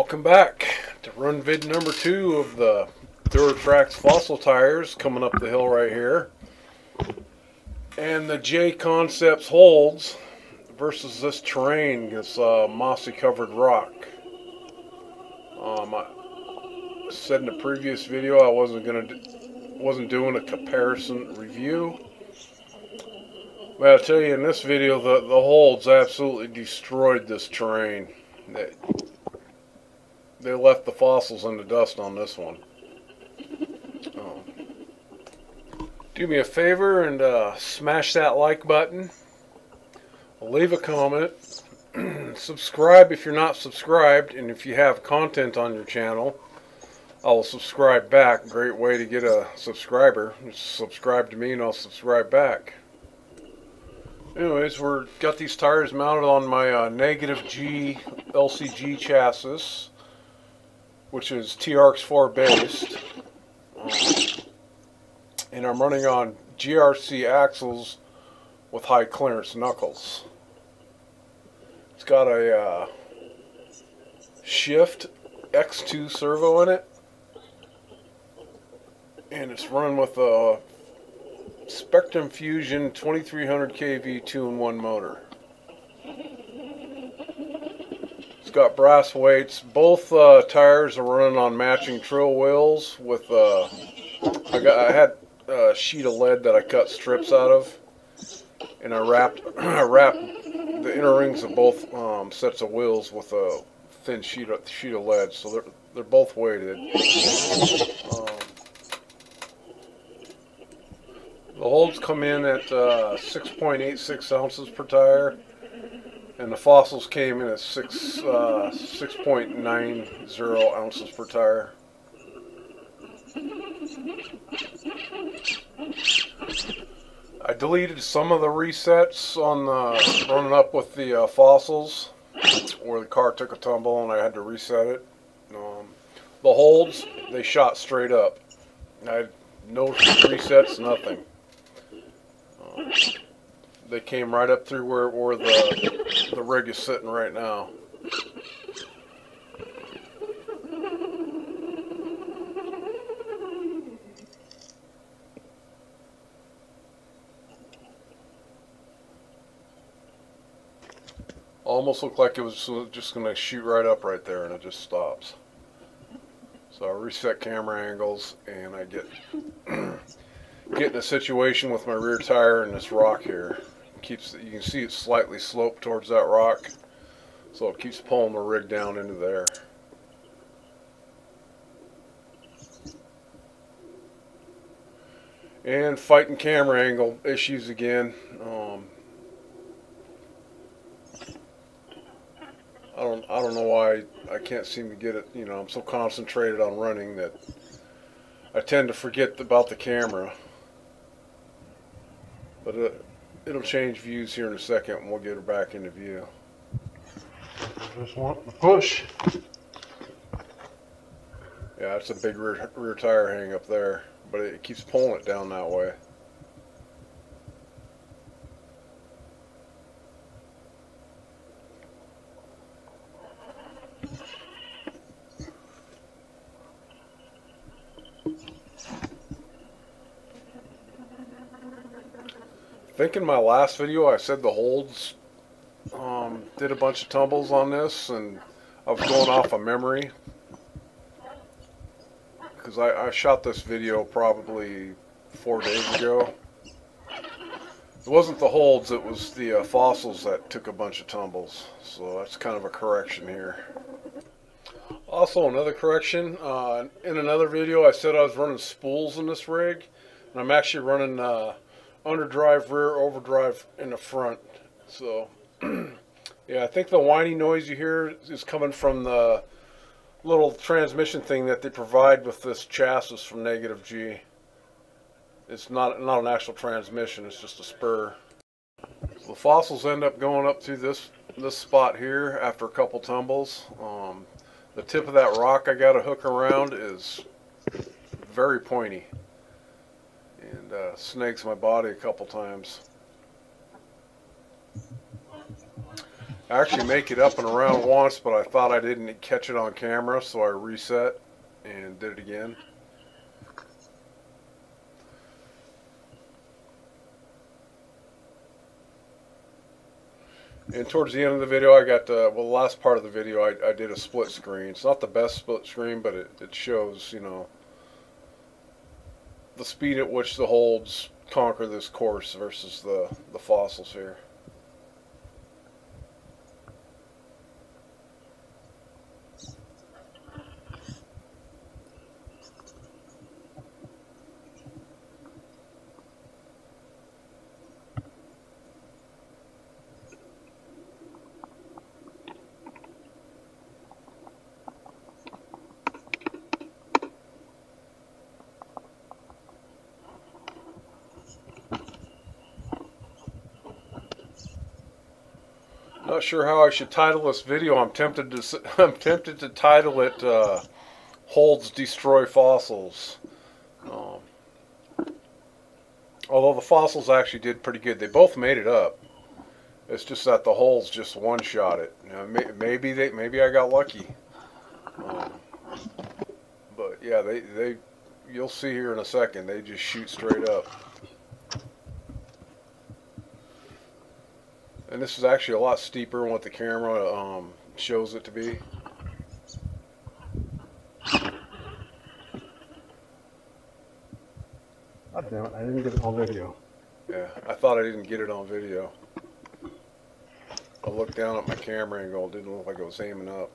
Welcome back to run vid number 2 of the Duratrax fossil tires coming up the hill right here. And the Jconcepts holds versus this terrain, this mossy covered rock. I said in the previous video I wasn't doing a comparison review. But I'll tell you, in this video the holds absolutely destroyed this terrain. They left the fossils in the dust on this one. Do me a favor and smash that like button. Leave a comment. Subscribe if you're not subscribed, and if you have content on your channel, I will subscribe back. Great way to get a subscriber. Just subscribe to me and I'll subscribe back. Anyways, we've got these tires mounted on my negative G LCG chassis, which is TRX4 based, and I'm running on GRC axles with high clearance knuckles. It's got a Shift X2 servo in it, and it's run with a Spektrum Fusion 2300 kV 2-in-1 motor. It's got brass weights. Both tires are running on matching Treal wheels with I had a sheet of lead that I cut strips out of, and I wrapped the inner rings of both sets of wheels with a thin sheet of lead, so they're both weighted. The holds come in at 6.86 ounces per tire, and the fossils came in at 6.90 ounces per tire. I deleted some of the resets on running up with the fossils where the car took a tumble and I had to reset it. The holds, they shot straight up. I had no resets, nothing. They came right up through where the rig is sitting right now. Almost looked like it was just going to shoot right up right there, and it just stops. So I reset camera angles, and I get in a situation with my rear tire and this rock here. You can see it's slightly sloped towards that rock, so it keeps pulling the rig down into there. And fighting camera angle issues again. I don't know why I can't seem to get it. You know, I'm so concentrated on running that I tend to forget about the camera. But it'll change views here in a second, and we'll get her back into view. Just want to push. Yeah, it's a big rear tire hang up there, but it keeps pulling it down that way. I think in my last video I said the holds did a bunch of tumbles on this, and I was going off of memory because I shot this video probably 4 days ago. It wasn't the holds, it was the fossils that took a bunch of tumbles, so that's kind of a correction here. Also, another correction, in another video I said I was running spools in this rig, and I'm actually running underdrive, rear overdrive in the front. So yeah, I think the whiny noise you hear is coming from the little transmission thing that they provide with this chassis from negative G. It's not an actual transmission, it's just a spur. So the fossils end up going up through this spot here after a couple tumbles. The tip of that rock I got to hook around is very pointy, and snags my body a couple times. I actually make it up and around once, but I thought I didn't catch it on camera, so I reset and did it again. And towards the end of the video, I got, well, the last part of the video, I did a split screen. It's not the best split screen, but it shows, you know, the speed at which the holds conquer this course versus the fossils here. Not sure how I should title this video. I'm tempted to title it "Holds Destroy Fossils." Although the fossils actually did pretty good, they both made it up. It's just that the holes just one-shot it. You know, maybe I got lucky. But yeah, you'll see here in a second. They just shoot straight up. And this is actually a lot steeper than what the camera shows it to be. God damn it, I didn't get it on video. Yeah, I thought I didn't get it on video. I looked down at my camera angle, it didn't look like I was aiming up.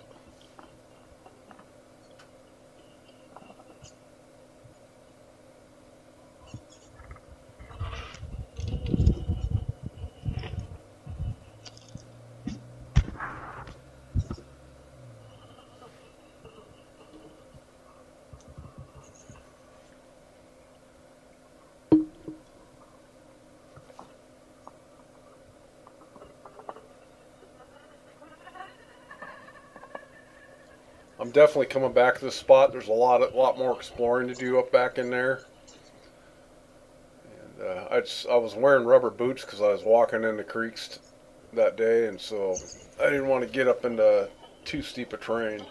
I'm definitely coming back to this spot. There's a lot more exploring to do up back in there. And I was wearing rubber boots because I was walking in the creeks that day, and so I didn't want to get up into too steep a terrain.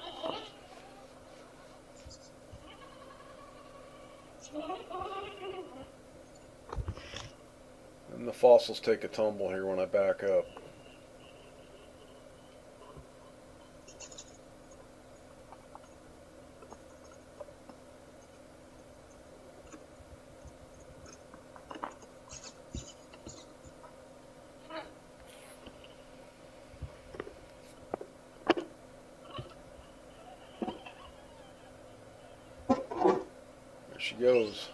And the fossils take a tumble here when I back up. She goes.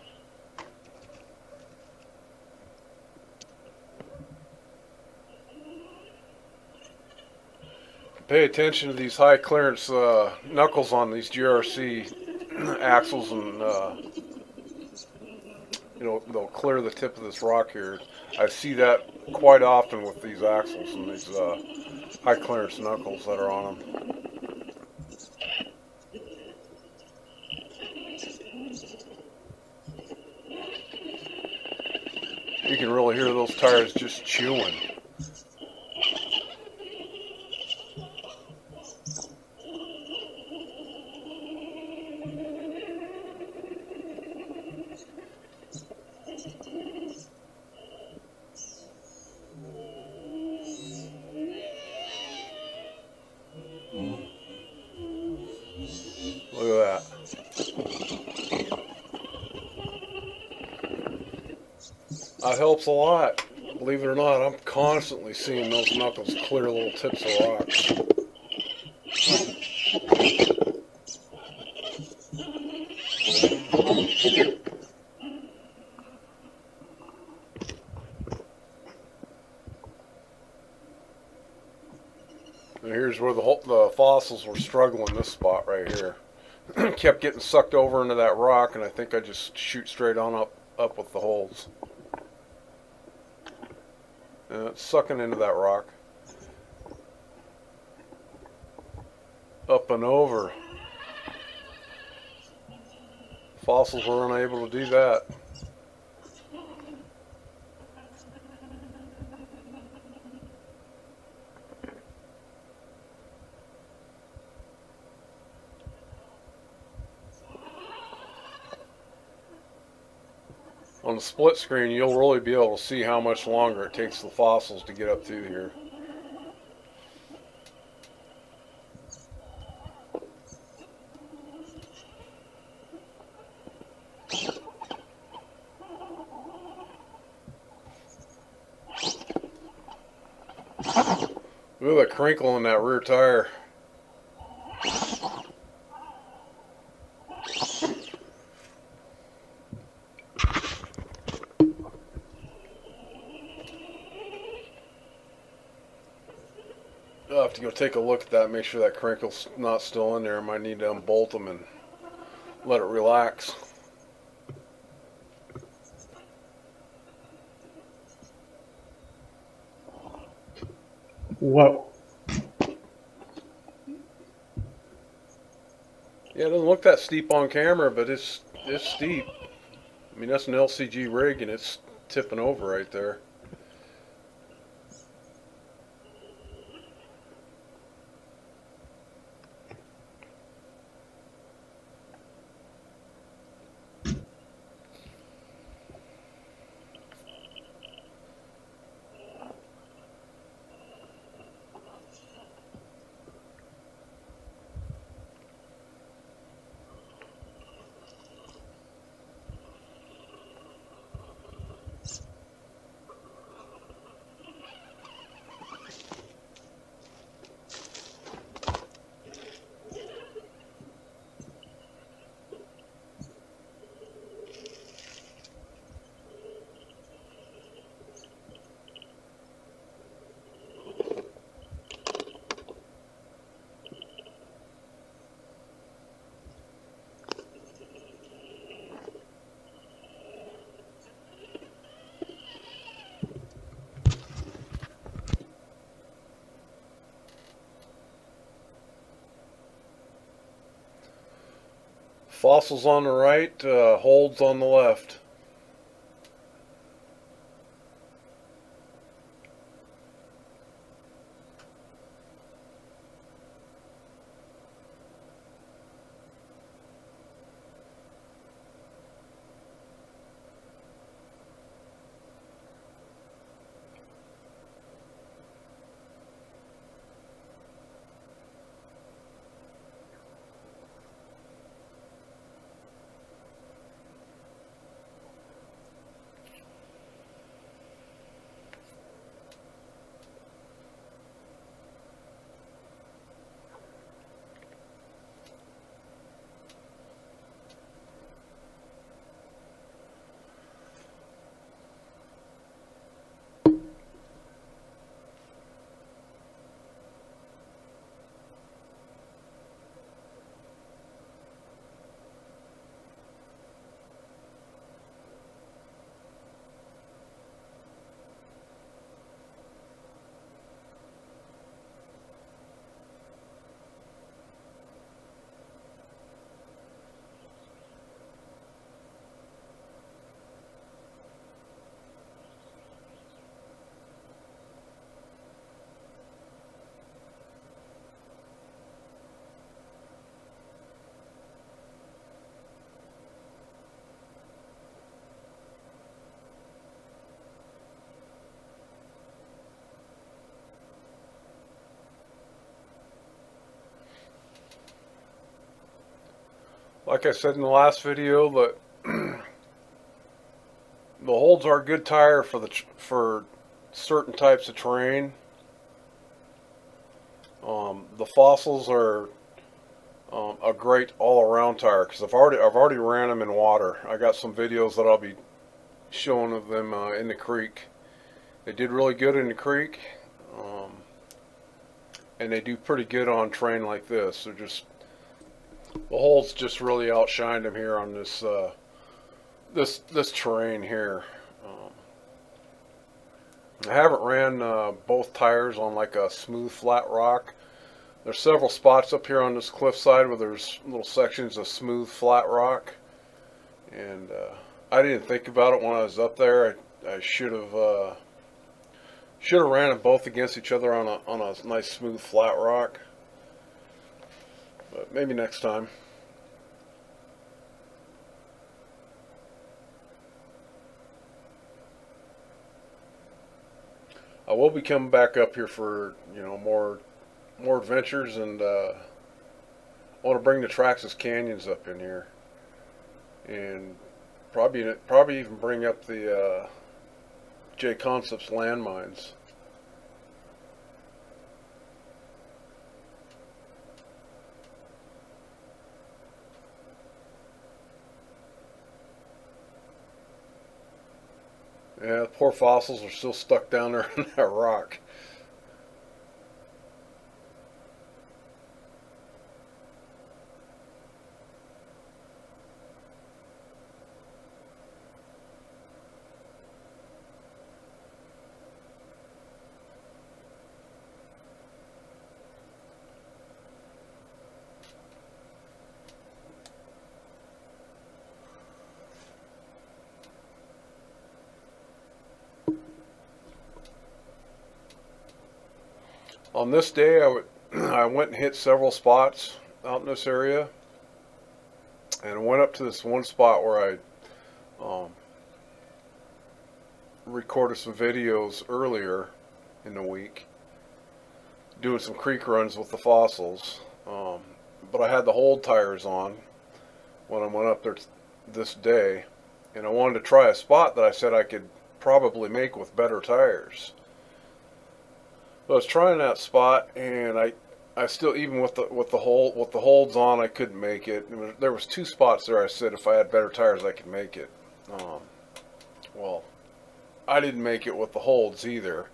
Pay attention to these high clearance knuckles on these GRC axles, and you know, they'll clear the tip of this rock here. I see that quite often with these axles and these high clearance knuckles that are on them. You can really hear those tires just chewing. Look at that. That helps a lot. Believe it or not, I'm constantly seeing those knuckles clear little tips of rocks. And here's where the fossils were struggling, this spot right here. Kept getting sucked over into that rock, and I think I just shoot straight on up with the holes. And it's sucking into that rock. Up and over. Fossils were unable to do that. on the split screen, you'll really be able to see how much longer it takes the fossils to get up through here. Look at the crinkle in that rear tire. I'll have to go take a look at that, make sure that crinkle's not still in there. I might need to unbolt them and let it relax. Whoa. Yeah, it doesn't look that steep on camera, but it's steep. I mean, that's an LCG rig and it's tipping over right there. Fossils on the right, holds on the left. Like I said in the last video, the holds are a good tire for certain types of terrain. The fossils are a great all-around tire because I've already ran them in water. I got some videos that I'll be showing of them in the creek. They did really good in the creek, and they do pretty good on terrain like this. They're just the holes just really outshined them here on this this terrain here. I haven't ran both tires on like a smooth flat rock. There's several spots up here on this cliffside where there's little sections of smooth flat rock, and I didn't think about it when I was up there. I should have ran them both against each other on a nice smooth flat rock. But maybe next time. I will be coming back up here for, you know, more adventures, and I want to bring the Traxxas canyons up in here, and probably even bring up the Jconcepts landmines. Yeah, the poor fossils are still stuck down there in that rock. On this day, I went and hit several spots out in this area, and went up to this one spot where I recorded some videos earlier in the week, doing some creek runs with the fossils. But I had the hold tires on when I went up there this day, and I wanted to try a spot that I said I could probably make with better tires. So I was trying that spot, and I still, even with the holds on, I couldn't make it. There was two spots there I said if I had better tires I could make it. Well, I didn't make it with the holds either.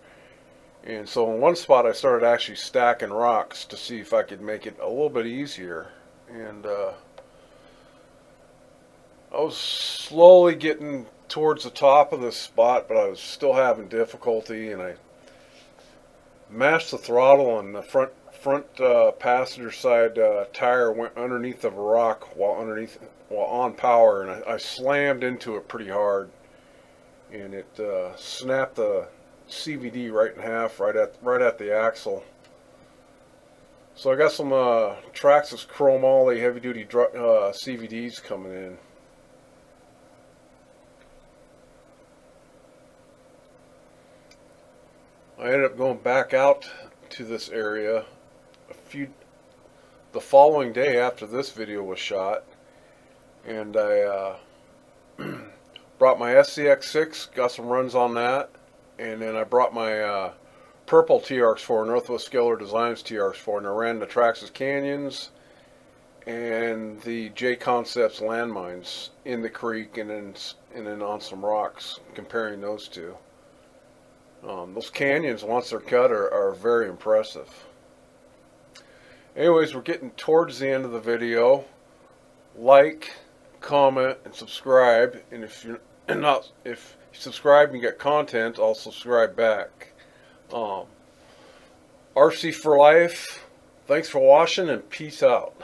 And so in one spot I started actually stacking rocks to see if I could make it a little bit easier. And I was slowly getting towards the top of this spot, but I was still having difficulty, and I mashed the throttle on the front passenger side tire, went underneath of a rock while on power, and I slammed into it pretty hard, and it snapped the CVD right in half, right at the axle. So I got some Traxxas chromoly heavy duty CVDs coming in. I ended up going back out to this area the following day after this video was shot, and I brought my SCX6, got some runs on that, and then I brought my purple TRX4, Northwest Scalar Designs TRX4, and I ran the Traxxas canyons and the Jconcepts landmines in the creek, and then on some rocks, comparing those two. Those canyons, once they're cut, are very impressive. Anyways, we're getting towards the end of the video. Like, comment, and subscribe. And if you subscribe and get content, I'll subscribe back. RC for life. Thanks for watching, and peace out.